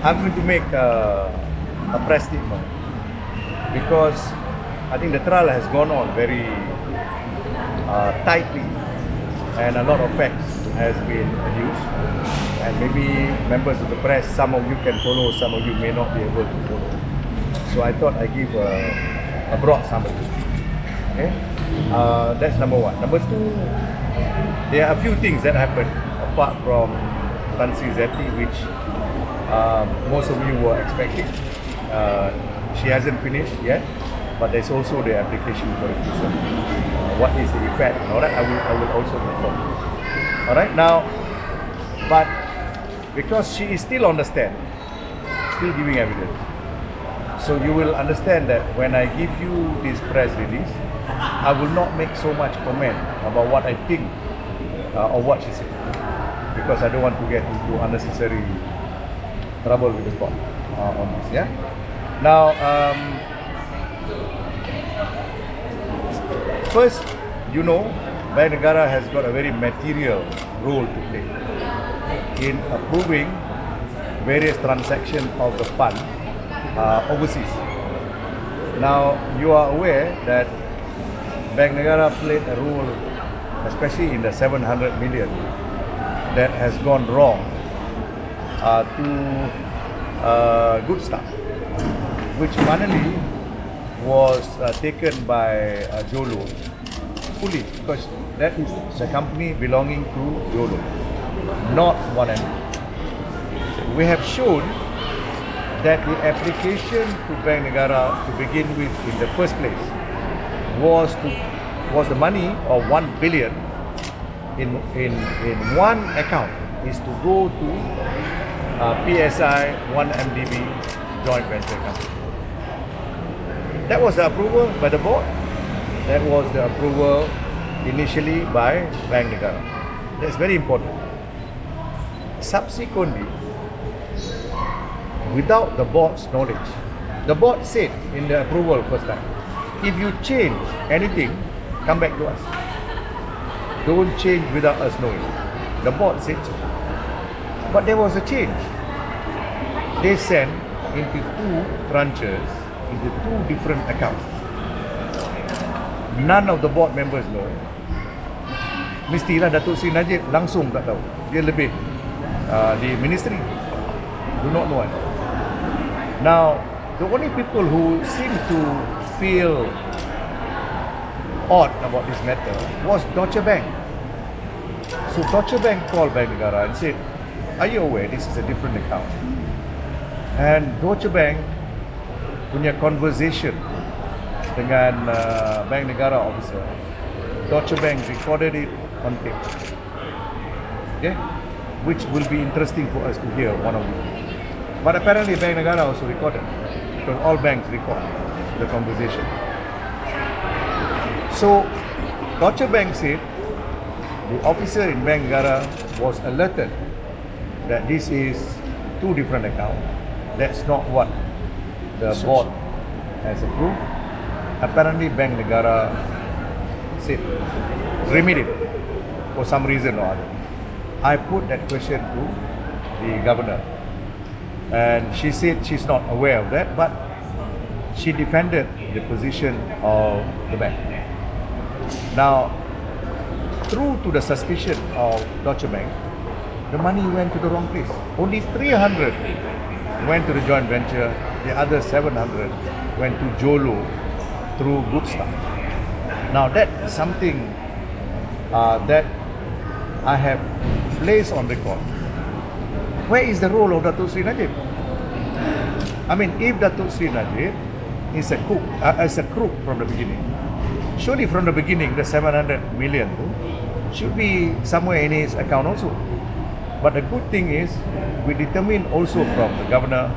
I'm going to make a press statement because I think the trial has gone on very tightly and a lot of facts has been adduced, and maybe members of the press, some of you can follow, some of you may not be able to follow. So I thought I give a broad summary. Okay, that's number one. Number two, there are a few things that happened apart from Tan Sri Zeti, which most of you were expecting. She hasn't finished yet, but there's also the application for recusal. What is the effect and all that, I will also inform you. Alright, now, but because she is still on the stand, still giving evidence, so you will understand that when I give you this press release, I will not make so much comment about what I think or what she said, because I don't want to get into unnecessary trouble with the court on this. Yeah. Now, first, you know, Bank Negara has got a very material role to play in approving various transactions of the fund overseas. Now, you are aware that Bank Negara played a role, especially in the 700 million that has gone wrong to Good Stuff, which finally was taken by Jolo fully, because that is the company belonging to Jolo, not one and we have shown that the application to Bank Negara to begin with in the first place was the money of 1 billion in one account is to go to PSI 1MDB joint venture company. That was the approval by the board. That was the approval initially by Bank Negara. That's very important. Subsequently, without the board's knowledge, the board said in the approval first time, if you change anything, come back to us. Don't change without us knowing. The board said so. But there was a change. They sent into two tranches, into two different accounts. None of the board members know. Mestilah Datuk Sri Najib langsung tak tahu. Dia lebih di ministry. Do not know. Now, the only people who seem to feel odd about this matter was Deutsche Bank. So Deutsche Bank called Bank Negara and said, are you aware this is a different account? And Deutsche Bank punya conversation dengan Bank Negara officer, Deutsche Bank recorded it on tape. Okay? Which will be interesting for us to hear one of you. But apparently Bank Negara also recorded, because all banks record the conversation. So Deutsche Bank said the officer in Bank Negara was alerted that this is two different accounts. That's not what the board has approved. Apparently Bank Negara said, remedied for some reason or other. I put that question to the governor, and she said she's not aware of that, but she defended the position of the bank. Now, true to the suspicion of Deutsche Bank, the money went to the wrong place. Only 300 went to the joint venture, the other 700 went to Jolo through Good Stuff. Now that's something that I have placed on record. Where is the role of Datuk Sri Najib? I mean, if Datuk Sri Najib is a crook from the beginning, surely from the beginning the 700 million should be somewhere in his account also. But the good thing is, we determined also from the governor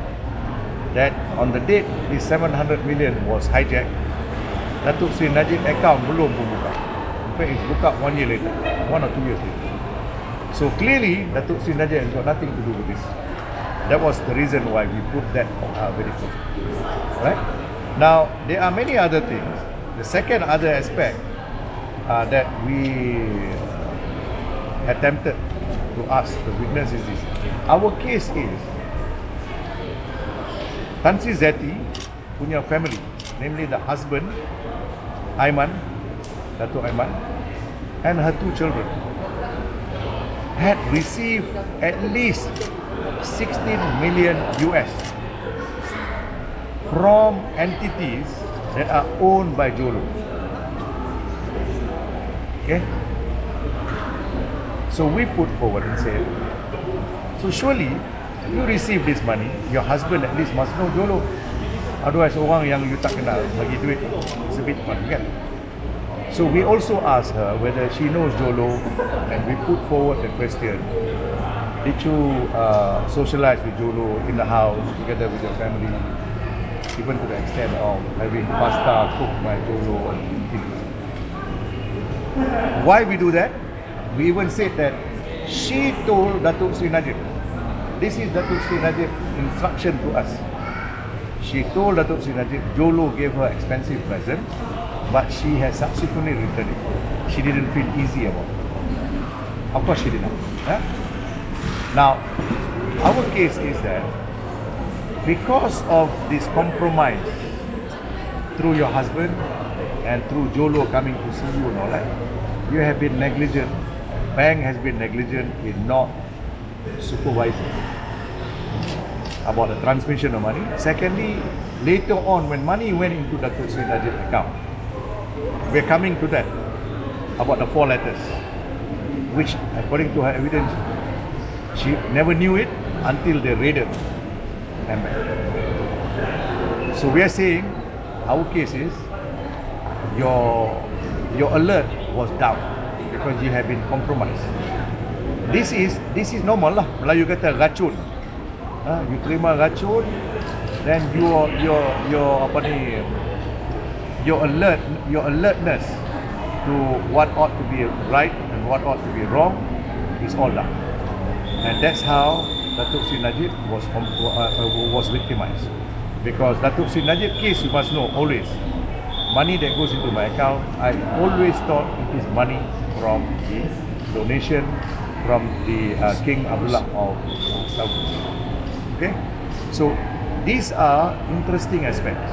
that on the date this 700 million was hijacked, Datuk Sri Najib account belum pun buka. In fact, it's buka 1 year later, 1 or 2 years later. So clearly, Datuk Sri Najib has got nothing to do with this. That was the reason why we put that very clear. Right? Now, there are many other things. The second other aspect that we attempted to ask the witness is this. Our case is Tan Sri Zeti punya family, namely the husband, Aiman, Datuk Aiman, and her 2 children, had received at least 16 million US from entities that are owned by Jolo. Okay? So we put forward and said, so surely you receive this money, your husband at least must know Jolo. Otherwise orang yang you tak kenal bagi duit, it's a bit fun, kan? So we also asked her whether she knows Jolo, and we put forward the question, did you socialize with Jolo in the house together with your family, even to the extent of having pasta cooked by Jolo and things. Why we do that? We even said that she told Datuk Sri Najib. This is Datuk Sri Najib instruction to us. She told Datuk Sri Najib Jolo gave her expensive present, but she has subsequently returned it. She didn't feel easy about it. Of course she didn't. Yeah? Now, our case is that because of this compromise through your husband and through Jolo coming to see you and all that, you have been negligent. Bank has been negligent in not supervising about the transmission of money. Secondly, later on when money went into Datuk Sri Najib's account, we're coming to that about the 4 letters, which according to her evidence, she never knew it until they raided and back. So we are saying our case is your alert was down because you have been compromised. This is normal lah. Melayu kata racun. You terima racun, then your apa ni, your alertness to what ought to be right and what ought to be wrong is all down. And that's how Datuk Sri Najib was victimized. Because Datuk Sri Najib case, you must know always, money that goes into my account, I always thought it is money from the donation from the King Abdullah of Saudi. Okay, so these are interesting aspects.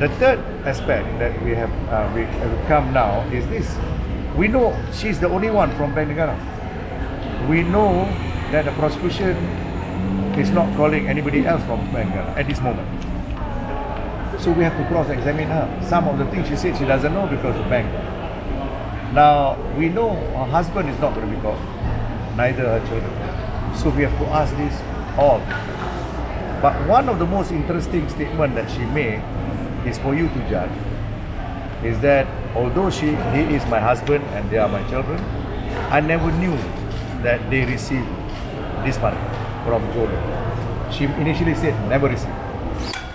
The third aspect that we have come now is this: we know she's the only one from Bank Negara. We know that the prosecution is not calling anybody else from Bank Negara at this moment. So we have to cross-examine her. Some of the things she said she doesn't know because of bank. Now we know her husband is not going to be called, neither her children. So we have to ask this all. But one of the most interesting statement that she made is for you to judge. Is that although he is my husband and they are my children, I never knew that they received this money from Jolo. She initially said never received.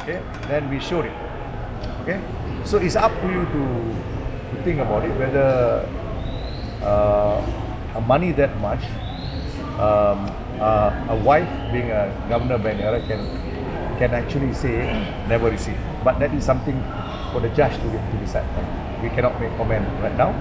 Okay, then we showed it. Okay, so it's up to you to think about it whether a money that much, a wife being a governor Bank Negara can actually say never receive. But that is something for the judge to decide. We cannot make comment right now.